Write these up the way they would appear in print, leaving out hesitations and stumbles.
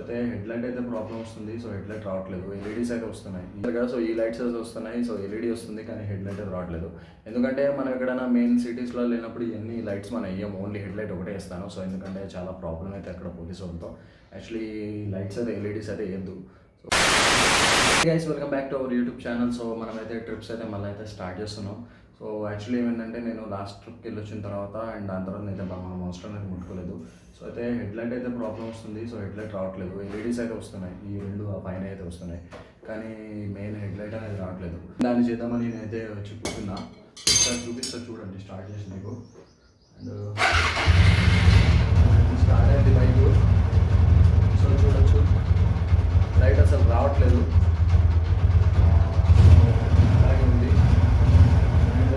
అయితే head light అయితే problem వస్తుంది. సో హెడ్ లైట్ రావట్లేదు. ఎల్ఈడీస్ అయితే వస్తున్నాయి కదా. సో ఈ లైట్స్ అయితే వస్తున్నాయి. సో ఎల్ఈడీ వస్తుంది కానీ హెడ్ లైట్ అయితే రావట్లేదు. ఎందుకంటే మనం ఎక్కడైనా మెయిన్ సిటీస్లో లేనప్పుడు ఇవన్నీ లైట్స్ మనం వేయం, ఓన్లీ హెడ్ లైట్ ఒకటే వేస్తాను. సో ఎందుకంటే చాలా ప్రాబ్లం అయితే అక్కడ పోలీసు వాళ్ళతో. యాక్చువల్లీ లైట్స్ అయితే ఎల్ఈడీస్ అయితే వేయద్దు. So guys, welcome back to our YouTube channel. So మనమైతే ట్రిప్స్ అయితే మళ్ళీ అయితే స్టార్ట్ చేస్తున్నాం. సో యాక్చువల్లీ ఏమైందంటే నేను లాస్ట్ ట్రిప్కి వెళ్ళి వచ్చిన తర్వాత అండ్ దాని తర్వాత అయితే మనం అవసరం అయితే ముట్టుకోలేదు. సో అయితే హెడ్ లైట్ అయితే ప్రాబ్లం వస్తుంది. సో హెడ్ లైట్ రావట్లేదు. ఎల్ఈడీస్ అయితే వస్తున్నాయి, ఈ రెండు ఆ పైన అయితే వస్తున్నాయి, కానీ మెయిన్ హెడ్ లైట్ అనేది రావట్లేదు. దాన్ని చేద్దామని నేనైతే వచ్చి కూర్చున్నా. ఒకసారి చూపిస్తా చూడండి, స్టార్ట్ చేసి మీకు. అండ్ స్టార్ట్ అయింది బైక్. సో చూడొచ్చు, లైట్ అసలు రావట్లేదు. అలాగే ఉంది. అండ్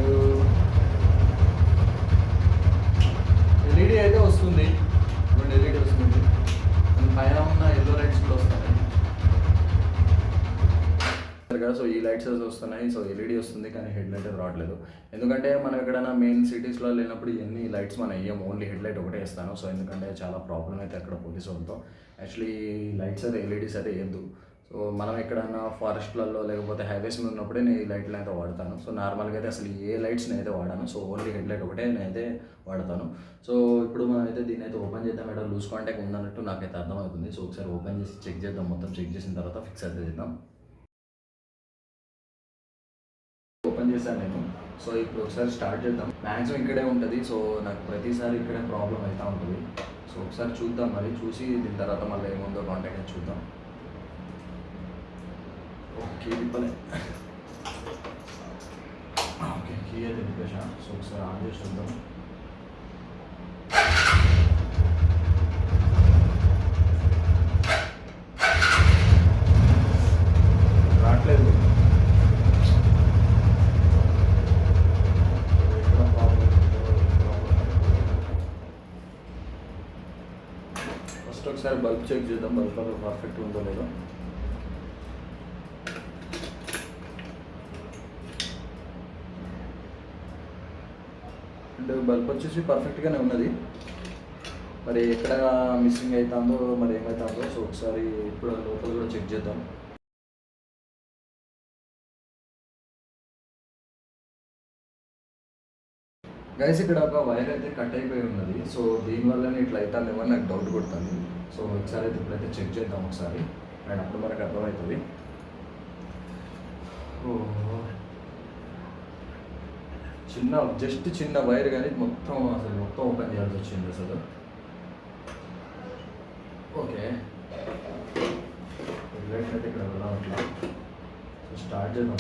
ఎల్ఈడి అయితే వస్తుంది, రెండు ఎల్ఈడి వస్తుంది. అండ్ పైన ఉన్న ఎల్లో లైట్స్ కూడా వస్తున్నాయి కదా. సో ఈ లైట్స్ వస్తున్నాయి. సో ఎల్ఈడి వస్తుంది కానీ హెడ్ లైట్ అయితే రావట్లేదు. ఎందుకంటే మనం ఎక్కడైనా మెయిన్ సిటీస్లో లేనప్పుడు ఇవన్నీ లైట్స్ మనం వేయం, ఓన్లీ హెడ్ లైట్ ఒకటే వేస్తాను. సో ఎందుకంటే చాలా ప్రాబ్లం అయితే అక్కడ పోలీసు వాళ్ళతో. యాక్చువల్లీ లైట్స్ అయితే ఎల్ఈడీస్ అయితే వేయద్దు. సో మనం ఎక్కడైనా ఫారెస్ట్లలో లేకపోతే హైవేస్ మీద ఉన్నప్పుడే నేను ఈ లైట్లను అయితే వాడతాను. సో నార్మల్గా అయితే అసలు ఏ లైట్స్ అయితే వాడాను. సో ఓన్లీ హెడ్ లైట్ ఒకటే నేనైతే వాడతాను. సో ఇప్పుడు మనం అయితే దీన్ని అయితే ఓపెన్ చేద్దాం. ఇక్కడ లూజ్ కాంటాక్ట్ ఉందన్నట్టు నాకైతే అర్థమవుతుంది. సో ఒకసారి ఓపెన్ చేసి చెక్ చేద్దాం. మొత్తం చెక్ చేసిన తర్వాత ఫిక్స్ అయితే చేద్దాం. ఓపెన్ చేశాను నేను. సో ఇప్పుడు ఒకసారి స్టార్ట్ చేద్దాం. మ్యాక్సిమం ఇక్కడే ఉంటుంది. సో నాకు ప్రతిసారి ఇక్కడే ప్రాబ్లం అవుతూ ఉంటుంది. సో ఒకసారి చూద్దాం, మరి చూసి దీని తర్వాత మళ్ళీ ఏముందో కాంటాక్ట్ చూద్దాం. ఓకే, తిప్పలే. ఓకే, కీ అయితే తిప్పేసా. సో ఒకసారి ఆన్ చేసి చూద్దాం. రావట్లేదు. ఫస్ట్ ఒకసారి బల్బ్ చెక్ చేద్దాం, బల్బ్ పర్ఫెక్ట్ ఉందో లేదో. అండ్ బల్బ్ వచ్చేసి పర్ఫెక్ట్గానే ఉన్నది. మరి ఎక్కడ మిస్సింగ్ అవుతుందో మరి ఏమవుతుందో. సో ఒకసారి ఇప్పుడు లోపల కూడా చెక్ చేద్దాం. గైస్, ఇక్కడ ఒక వైర్ అయితే కట్ అయిపోయి ఉన్నది. సో దీనివల్లనే ఇట్లా అవుతుందేమో నాకు డౌట్ కొడుతుంది. సో ఒకసారి అయితే ఇప్పుడైతే చెక్ చేద్దాం ఒకసారి, అండ్ అప్పుడు మనకు అర్థమవుతుంది. జస్ట్ చిన్న వైర్, కానీ మొత్తం ఓపెన్ చేయాల్సి వచ్చింది అసలు. ఓకే, లైట్ అయితే ఇక్కడ వెళ్ళాలి. సో స్టార్ట్ చేద్దాం.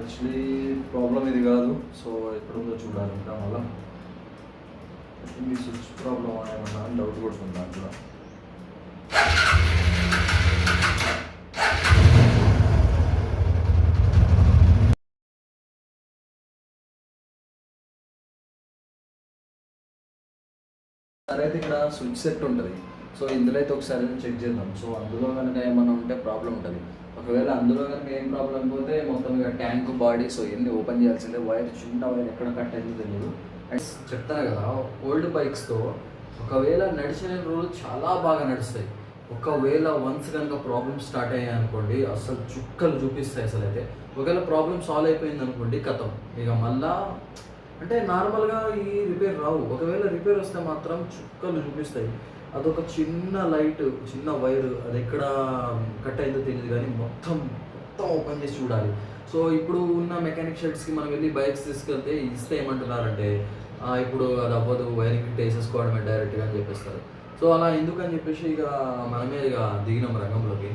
యాక్చువల్లీ ప్రాబ్లం ఇది కాదు. సో ఎక్కడుందో చూడాలి. ఇంకా మళ్ళీ మీ స్విచ్ ప్రాబ్లం ఏమన్నా డౌట్ కొడుతుంది దాంట్లో. సరే, అయితే ఇక్కడ స్విచ్ సెట్ ఉంటుంది. సో ఇందులో అయితే ఒకసారి చెక్ చేద్దాం. సో అందులో కనుక ఏమైనా ఉంటే ప్రాబ్లం ఉంటుంది. ఒకవేళ అందులో కనుక ఏం ప్రాబ్లం పోతే మొత్తం ఇక ట్యాంక్ బాడీ సో ఇవన్నీ ఓపెన్ చేయాల్సిందే. వైర్, చిన్న వైర్ ఎక్కడ కట్ అయిందో తెలియదు. అండ్ చెప్తాను కదా, ఓల్డ్ బైక్స్తో ఒకవేళ నడిచిన రోజులు చాలా బాగా నడుస్తాయి. ఒకవేళ వన్స్ కనుక ప్రాబ్లమ్స్ స్టార్ట్ అయ్యాయి అనుకోండి, అసలు చుక్కలు చూపిస్తాయి అసలు. అయితే ఒకవేళ ప్రాబ్లమ్ సాల్వ్ అయిపోయింది అనుకోండి, కథం ఇక మళ్ళా అంటే నార్మల్గా ఈ రిపేర్ రావు. ఒకవేళ రిపేర్ వస్తే మాత్రం చుక్కలు చూపిస్తాయి. అదొక చిన్న లైట్, చిన్న వైర్, అది ఎక్కడ కట్ అయిందో తెలియదు, కానీ మొత్తం ఓపెన్ చేసి చూడాలి. సో ఇప్పుడు ఉన్న మెకానిక్ షెడ్స్కి మనం వెళ్ళి బైక్స్ తీసుకెళ్తే ఇస్తే ఏమంటున్నారంటే ఇప్పుడు అది అవ్వదు, వైరింగ్ కిట్ వేసేసుకోవడమే డైరెక్ట్గా అని చెప్పేస్తారు. సో అలా ఎందుకని చెప్పేసి ఇక మనమే ఇక దిగినాం రంగంలోకి.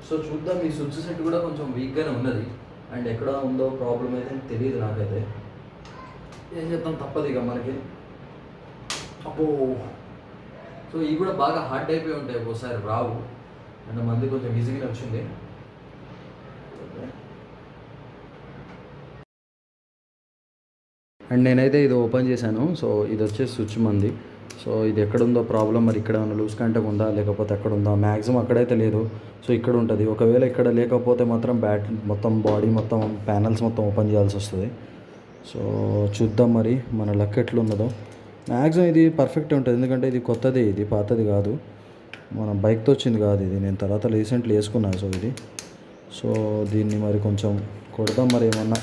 సో చూద్దాం. ఈ స్విచ్ సెట్ కూడా కొంచెం వీక్గానే ఉన్నది, అండ్ ఎక్కడ ఉందో ప్రాబ్లం అయితే తెలియదు నాకైతే. ఏం చేద్దాం, తప్పదు ఇక మనకి. అబ్బో, సో ఇవి కూడా బాగా హార్డ్ అయిపోయి ఉంటాయి, ఒక్కోసారి రావు. అండ్ మంది కొంచెం ఈజీగానే వచ్చింది. అండ్ నేనైతే ఇది ఓపెన్ చేశాను. సో ఇది వచ్చేసి స్విచ్ మంది. సో ఇది ఎక్కడుందో ప్రాబ్లం, మరి ఇక్కడ ఏమైనా లూజ్ కాంటాక్ట్ ఉందా లేకపోతే ఎక్కడ ఉందా, మ్యాక్సిమం అక్కడైతే లేదు. సో ఇక్కడ ఉంటుంది. ఒకవేళ ఇక్కడ లేకపోతే మాత్రం బ్యాటరీ మొత్తం, బాడీ మొత్తం, ప్యానల్స్ మొత్తం ఓపెన్ చేయాల్సి వస్తుంది. సో చూద్దాం మరి మన లక్ ఎట్లున్నదో. మ్యాక్సిమం ఇది పర్ఫెక్ట్ ఉంటుంది, ఎందుకంటే ఇది కొత్తది, ఇది పాతది కాదు, మన బైక్తో వచ్చింది కాదు ఇది. నేను తర్వాత రీసెంట్లీ వేసుకున్నాను. సో ఇది, సో దీన్ని మరి కొంచెం కొడదాం, మరి ఏమన్నా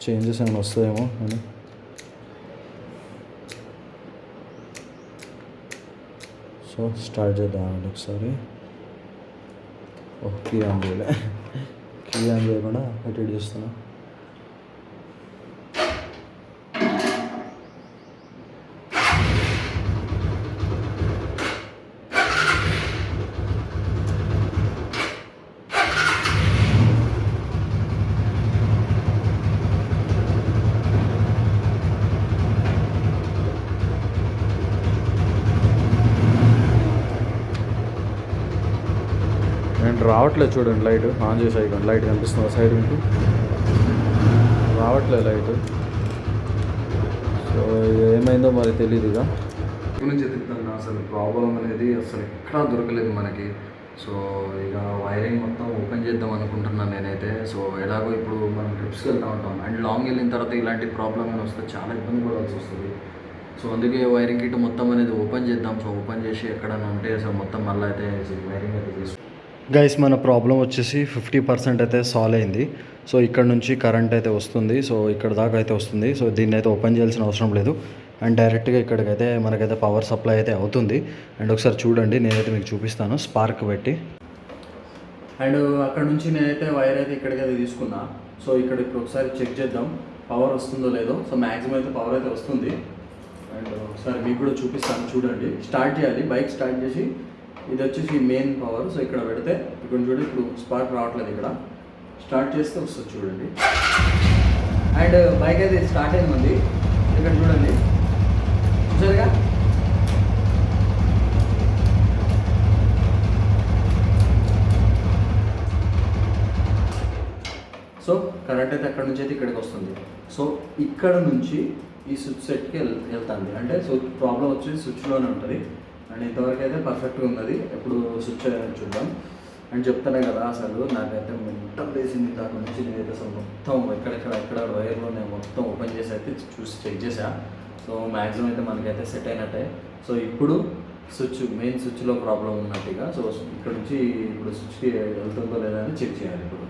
చేంజెస్ ఏమైనా వస్తాయేమో అని. సో స్టార్ట్ చేద్దామండి ఒకసారి. కీ ఆన్ చేయలే, కీ ఆన్ చేయకుండా అటు ఇటు చేస్తున్నా. నేను రావట్లేదు చూడండి, లైట్ ఆన్ చేసి అయిపోయింది. లైట్ కనిపిస్తుంది సైడ్ మీకు, రావట్లేదు లైట్. సో ఏమైందో మరి తెలియదు. ఇక నుంచి ఎదుగుతున్నా అసలు ప్రాబ్లం అనేది అసలు ఎక్కడా దొరకలేదు మనకి. సో ఇక వైరింగ్ మొత్తం ఓపెన్ చేద్దాం అనుకుంటున్నాను నేనైతే. సో ఎలాగో ఇప్పుడు మనం ట్రిప్స్కి వెళ్తూ ఉంటాం, అండ్ లాంగ్ వెళ్ళిన తర్వాత ఇలాంటి ప్రాబ్లం అని వస్తే చాలా ఇబ్బంది పడాల్సి వస్తుంది. సో అందుకే వైరింగ్ కిట్ మొత్తం అనేది ఓపెన్ చేద్దాం. సో ఓపెన్ చేసి ఎక్కడైనా ఉంటే అసలు మొత్తం మళ్ళీ అయితే వైరింగ్ అయితే తీసుకుంటాం. గైస్ మన ప్రాబ్లం వచ్చేసి 50% అయితే సాల్వ్ అయింది. సో ఇక్కడ నుంచి కరెంట్ అయితే వస్తుంది. సో ఇక్కడ దాకా అయితే వస్తుంది. సో దీన్ని అయితే ఓపెన్ చేయాల్సిన అవసరం లేదు, అండ్ డైరెక్ట్గా ఇక్కడికైతే మనకైతే పవర్ సప్లై అయితే అవుతుంది. అండ్ ఒకసారి చూడండి, నేనైతే మీకు చూపిస్తాను స్పార్క్ పెట్టి. అండ్ అక్కడ నుంచి నేనైతే వైర్ అయితే ఇక్కడికైతే తీసుకున్నా. సో ఇక్కడ ఇప్పుడు ఒకసారి చెక్ చేద్దాం పవర్ వస్తుందో లేదో. సో మ్యాక్సిమం అయితే పవర్ అయితే వస్తుంది. అండ్ ఒకసారి మీకు కూడా చూపిస్తాను చూడండి. స్టార్ట్ చేయాలి, బైక్ స్టార్ట్ చేసి ఇది వచ్చేసి మెయిన్ పవర్. సో ఇక్కడ పెడితే ఇక్కడ చూడండి, ఇప్పుడు స్పార్క్ రావట్లేదు. ఇక్కడ స్టార్ట్ చేస్తే వస్తుంది చూడండి. అండ్ బైక్ అయితే స్టార్ట్ అయింది. ఇక్కడ చూడండి, చూసారుగా. సో కరెంట్ అయితే అక్కడ నుంచి అయితే ఇక్కడికి వస్తుంది. సో ఇక్కడ నుంచి ఈ స్విచ్ సెట్కి వెళ్తుంది. అంటే సో ప్రాబ్లం వచ్చేసి స్విచ్లోనే ఉంటుంది. అండ్ ఇంతవరకు అయితే పర్ఫెక్ట్గా ఉన్నది. ఎప్పుడు స్విచ్ అయ్యాలని చూద్దాం. అండ్ చెప్తానే కదా, అసలు నాకైతే మొత్తం వేసింది దాని నుంచి. నేనైతే అసలు మొత్తం ఎక్కడ వైర్లో నేను మొత్తం ఓపెన్ చేసి అయితే చూసి చెక్ చేసా. సో మ్యాక్సిమం అయితే మనకైతే సెట్ అయినట్టే. సో ఇప్పుడు స్విచ్, మెయిన్ స్విచ్లో ప్రాబ్లం ఉన్నట్టుగా. సో ఇక్కడ నుంచి ఇప్పుడు స్విచ్కి వెళ్తుందో లేదా అని చెక్ చేయాలి ఇప్పుడు.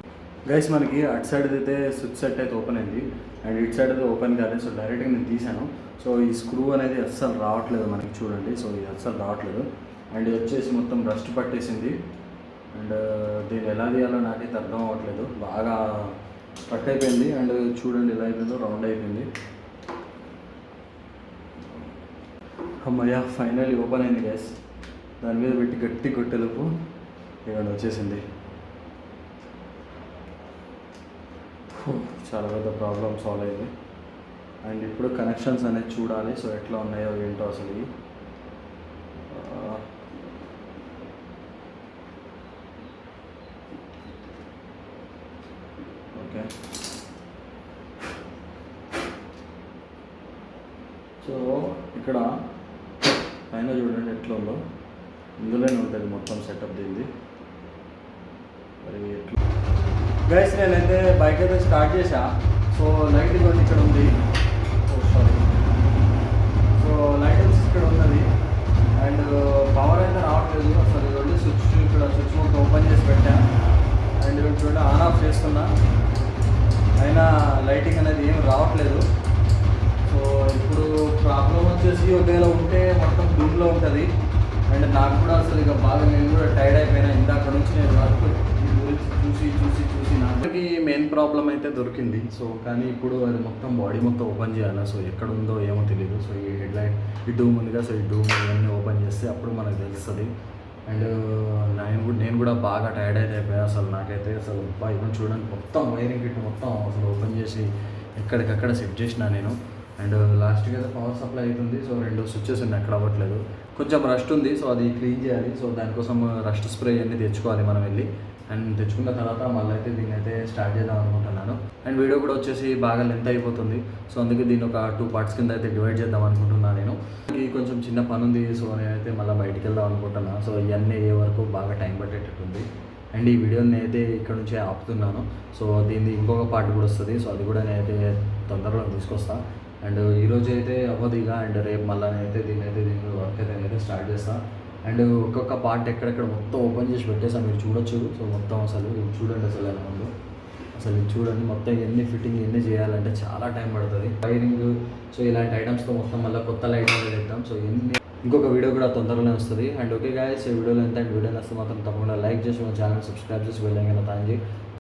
గైస్ మనకి అటు సైడ్ అయితే స్విచ్ సెట్ అయితే ఓపెన్ అయింది, అండ్ ఇటు సైడ్ అయితే ఓపెన్ కాలేదు. సో డైరెక్ట్గా నేను తీసాను. సో ఈ స్క్రూ అనేది అస్సలు రావట్లేదు మనకి, చూడండి. సో ఇది అస్సలు రావట్లేదు. అండ్ ఇది వచ్చేసి మొత్తం రస్ట్ పట్టేసింది. అండ్ దీన్ని ఎలా తీయాలో నాకైతే అర్థం అవ్వట్లేదు, బాగా కట్ అయిపోయింది. అండ్ చూడండి ఎలా అయిపోయిందో, రౌండ్ అయిపోయింది. అమ్మయ్య, ఫైనల్లీ ఓపెన్ అయింది గైస్. దాని మీద పెట్టి గట్టి కొట్టేలోపు ఇక్కడ వచ్చేసింది. చాలా పెద్ద ప్రాబ్లం సాల్వ్ అయింది. అండ్ ఇప్పుడు కనెక్షన్స్ అనేది చూడాలి. సో ఎట్లా ఉన్నాయో ఏంటో అసలు ఇవి. ఓకే, సో ఇక్కడ పైన చూడండి ఎట్లా ఉందో, ఇందులోనే ఉంటుంది మొత్తం సెటప్ దీన్ని. మరి ఎట్లా గైస్, నేనైతే బైక్ అయితే స్టార్ట్ చేసా. సో లైట్ ఇవ్వండి, ఇక్కడ ఉంది. సారీ, సో లైట్ వచ్చి ఇక్కడ ఉన్నది. అండ్ పవర్ అయితే రావట్లేదు అసలు. ఇవ్వండి స్విచ్, ఇక్కడ స్విచ్ మొత్తం ఓపెన్ చేసి పెట్టా. అండ్ చూడండి ఆన్ ఆఫ్ చేస్తున్నా, అయినా లైటింగ్ అనేది ఏం రావట్లేదు. సో ఇప్పుడు ప్రాబ్లం వచ్చేసి ఒకవేళ ఉంటే మొత్తం డూమ్లో ఉంటుంది. అండ్ నాకు కూడా అసలు ఇక బాగా, నేను కూడా టైర్డ్ అయిపోయినా. ఇందాక నుంచి నేను వర్క్ చూసి నాకి మెయిన్ ప్రాబ్లం అయితే దొరికింది. సో కానీ ఇప్పుడు అది మొత్తం బాడీ మొత్తం ఓపెన్ చేయాలి. సో ఎక్కడ ఉందో ఏమో తెలియదు. సో ఈ హెడ్ లైట్, ఈ డూమ్ ఉందిగా, సో ఈ డూమ్ ఇవన్నీ ఓపెన్ చేస్తే అప్పుడు మనకు తెలుస్తుంది. అండ్ నేను కూడా బాగా టైర్డ్ అయితే అయిపోయా అసలు. నాకైతే అసలు ఇవన్నీ చూడండి, మొత్తం వైరింగ్ కిట్ మొత్తం అసలు ఓపెన్ చేసి ఎక్కడికక్కడ సెట్ చేసిన నేను. అండ్ లాస్ట్కి అయితే పవర్ సప్లై అవుతుంది. సో 2 స్విచ్చెస్ ఉన్నాయి, ఎక్కడ అవ్వట్లేదు. కొంచెం రస్ట్ ఉంది. సో అది క్లీన్ చేయాలి. సో దానికోసం రస్ట్ స్ప్రే అన్నీ తెచ్చుకోవాలి మనం వెళ్ళి. అండ్ తెచ్చుకున్న తర్వాత మళ్ళీ అయితే దీన్ని అయితే స్టార్ట్ చేద్దాం అనుకుంటున్నాను. అండ్ వీడియో కూడా వచ్చేసి బాగా లెంత్ అయిపోతుంది. సో అందుకే దీన్ని ఒక 2 పార్ట్స్ కింద అయితే డివైడ్ చేద్దాం అనుకుంటున్నాను నేను. ఈ కొంచెం చిన్న పని ఉంది. సో నేనైతే మళ్ళీ బయటికి వెళ్దాం అనుకుంటున్నాను. సో ఇవన్నీ అయ్యే వరకు బాగా టైం పట్టేటట్టుంది. అండ్ ఈ వీడియోని నేనైతే ఇక్కడ నుంచే ఆపుతున్నాను. సో దీన్ని ఇంకొక పార్ట్ కూడా వస్తుంది. సో అది కూడా నేనైతే తొందరలో తీసుకొస్తాను. అండ్ ఈరోజు అయితే అవ్వదు ఇక. అండ్ రేపు మళ్ళీ నేనైతే దీని వర్క్ అయితే నేనైతే స్టార్ట్ చేస్తాను. అండ్ ఒక్కొక్క పార్ట్ ఎక్కడెక్కడ మొత్తం ఓపెన్ చేసి పెట్టేసాను, మీరు చూడొచ్చు. సో మొత్తం అసలు చూడండి అసలు ఎలా ఉందో. అసలు ఇది చూడండి, మొత్తం ఎన్ని ఫిట్టింగ్ ఎన్ని చేయాలంటే చాలా టైం పడుతుంది. వైరింగ్, సో ఇలాంటి ఐటమ్స్తో మొత్తం మళ్ళీ కొత్త లైట్ చేద్దాం. సో ఎన్ని ఇంకొక వీడియో కూడా తొందరగానే వస్తుంది. అండ్ ఓకే గాయస్, ఈ వీడియోలో ఎంత, అండ్ వీడియో వస్తే మాత్రం తప్పకుండా లైక్ చేసి మన ఛానల్ సబ్స్క్రైబ్ చేసి వెళ్ళాం కదా థ్యాంక్ యూ.